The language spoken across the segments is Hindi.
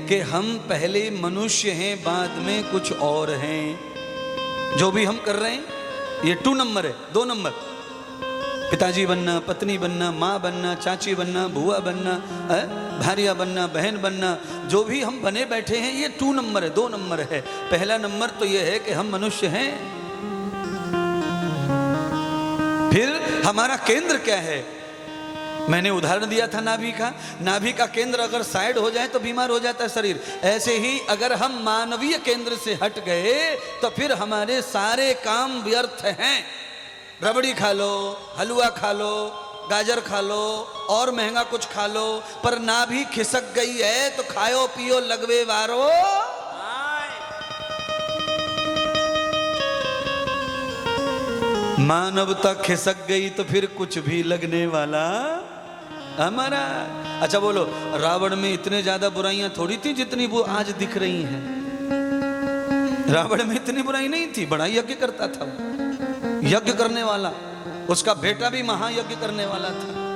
कि हम पहले मनुष्य हैं, बाद में कुछ और हैं। जो भी हम कर रहे हैं ये 2 नंबर है, 2 नंबर। पिताजी बनना, पत्नी बनना, माँ बनना, चाची बनना, बुआ बनना, भारिया बनना, बहन बनना, जो भी हम बने बैठे हैं ये 2 नंबर है, 2 नंबर है। पहला नंबर तो ये है कि हम मनुष्य हैं। फिर हमारा केंद्र क्या है? मैंने उदाहरण दिया था नाभि का। नाभि का केंद्र अगर साइड हो जाए तो बीमार हो जाता है शरीर। ऐसे ही अगर हम मानवीय केंद्र से हट गए तो फिर हमारे सारे काम व्यर्थ हैं। रबड़ी खा लो, हलवा खा लो, गाजर खा लो और महंगा कुछ खा लो, पर नाभि खिसक गई है तो खाओ पियो लगवे वारो। मानवता खिसक गई तो फिर कुछ भी लगने वाला हमारा। अच्छा बोलो, रावण में इतने ज्यादा बुराइयां थोड़ी थी जितनी वो आज दिख रही हैं। रावण में इतनी बुराई नहीं थी, बड़ा यज्ञ करता था वो। यज्ञ करने वाला, उसका बेटा भी महायज्ञ करने वाला था।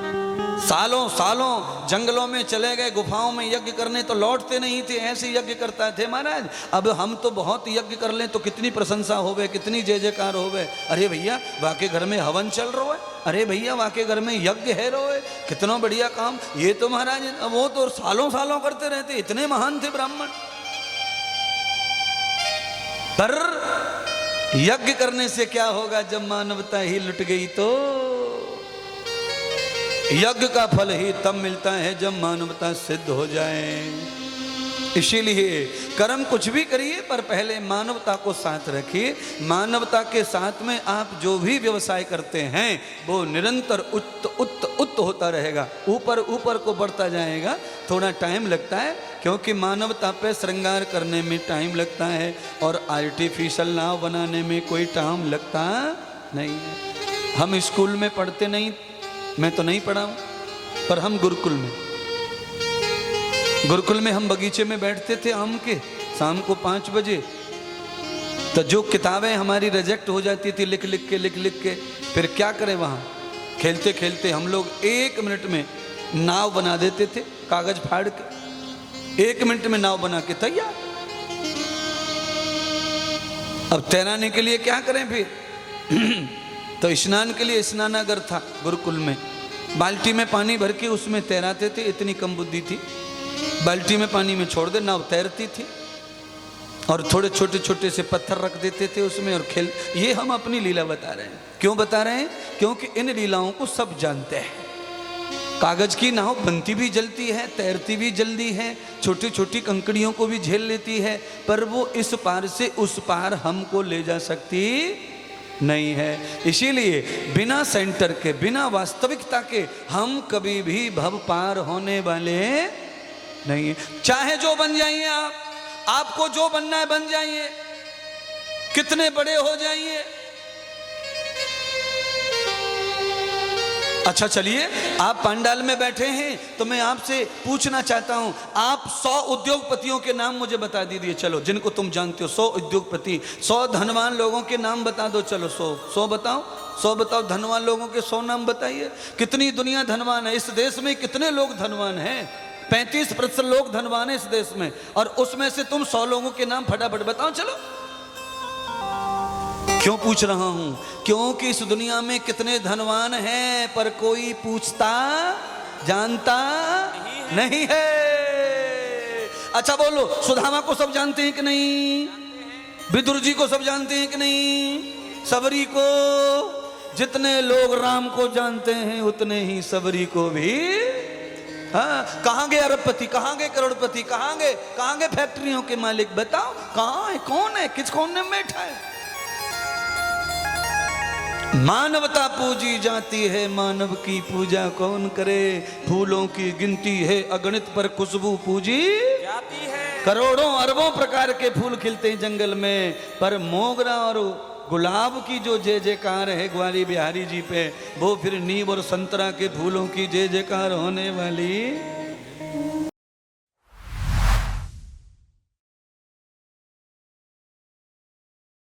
सालों सालों जंगलों में चले गए, गुफाओं में यज्ञ करने, तो लौटते नहीं थे, ऐसे यज्ञ करता थे महाराज। अब हम तो बहुत यज्ञ कर लें तो कितनी प्रशंसा होवे, कितनी जय जयकार होवे। अरे भैया वाके घर में हवन चल रहा है, अरे भैया वाके घर में यज्ञ है रोए, कितना बढ़िया काम। ये तो महाराज वो तो सालों सालों करते रहते, इतने महान थे ब्राह्मण। पर यज्ञ करने से क्या होगा? जब मानवता ही लुट गई तो यज्ञ का फल ही तब मिलता है जब मानवता सिद्ध हो जाए। इसीलिए कर्म कुछ भी करिए पर पहले मानवता को साथ रखिए। मानवता के साथ में आप जो भी व्यवसाय करते हैं वो निरंतर उत्त होता रहेगा, ऊपर ऊपर को बढ़ता जाएगा। थोड़ा टाइम लगता है क्योंकि मानवता पे श्रृंगार करने में टाइम लगता है और आर्टिफिशियल नाव बनाने में कोई टाइम लगता नहीं है। हम स्कूल में पढ़ते नहीं, मैं तो नहीं पढ़ा हूं, पर हम गुरुकुल में हम बगीचे में बैठते थे आम के, शाम को 5 बजे। तो जो किताबें हमारी रिजेक्ट हो जाती थी लिख लिख के, फिर क्या करें? वहाँ खेलते खेलते हम लोग 1 मिनट में नाव बना देते थे, कागज फाड़ के 1 मिनट में नाव बना के तैयार। अब तैराने के लिए क्या करें फिर? तो स्नान के लिए स्नानागार था गुरुकुल में, बाल्टी में पानी भर के उसमें तैराते थे। इतनी कम बुद्धि थी, बाल्टी में पानी में छोड़ दे, नाव तैरती थी। और थोड़े छोटे छोटे से पत्थर रख देते थे उसमें और खेल। ये हम अपनी लीला बता रहे हैं। क्यों बता रहे हैं? क्योंकि इन लीलाओं को सब जानते हैं। कागज की नाव बनती भी जल्दी है, तैरती भी जल्दी है, छोटी छोटी कंकड़ियों को भी झेल लेती है, पर वो इस पार से उस पार हमको ले जा सकती नहीं है। इसीलिए बिना सेंटर के, बिना वास्तविकता के हम कभी भी भव पार होने वाले नहीं है। चाहे जो बन जाइए आप, आपको जो बनना है बन जाइए, कितने बड़े हो जाइए। अच्छा चलिए, आप पंडाल में बैठे हैं तो मैं आपसे पूछना चाहता हूं, आप 100 उद्योगपतियों के नाम मुझे बता दीजिए। चलो, जिनको तुम जानते हो 100 उद्योगपति, 100 धनवान लोगों के नाम बता दो। चलो 100 बताओ, 100 बताओ धनवान लोगों के 100 नाम बताइए। कितनी दुनिया धनवान है? इस देश में कितने लोग धनवान हैं? 35% लोग धनवान है इस देश में, और उसमें से तुम 100 लोगों के नाम फटाफट बताओ। चलो, क्यों पूछ रहा हूं? क्योंकि इस दुनिया में कितने धनवान हैं पर कोई पूछता जानता नहीं है। अच्छा बोलो, सुदामा को सब जानते हैं कि नहीं? विदुर जी को सब जानते हैं कि नहीं? सबरी को? जितने लोग राम को जानते हैं उतने ही सबरी को भी। हाँ, कहाँ गए अरबपति, कहाँ गए करोड़पति, कहाँ गए फैक्ट्रियों के मालिक? बताओ कहाँ है, कौन है, किस कोने में बैठा है? मानवता पूजी जाती है, मानव की पूजा कौन करे? फूलों की गिनती है अगणित पर खुशबू पूजी जाती है। करोड़ों अरबों प्रकार के फूल खिलते हैं जंगल में, पर मोगरा और गुलाब की जो जय जयकार है ग्वाली बिहारी जी पे, वो फिर नीम और संतरा के फूलों की जय जयकार होने वाली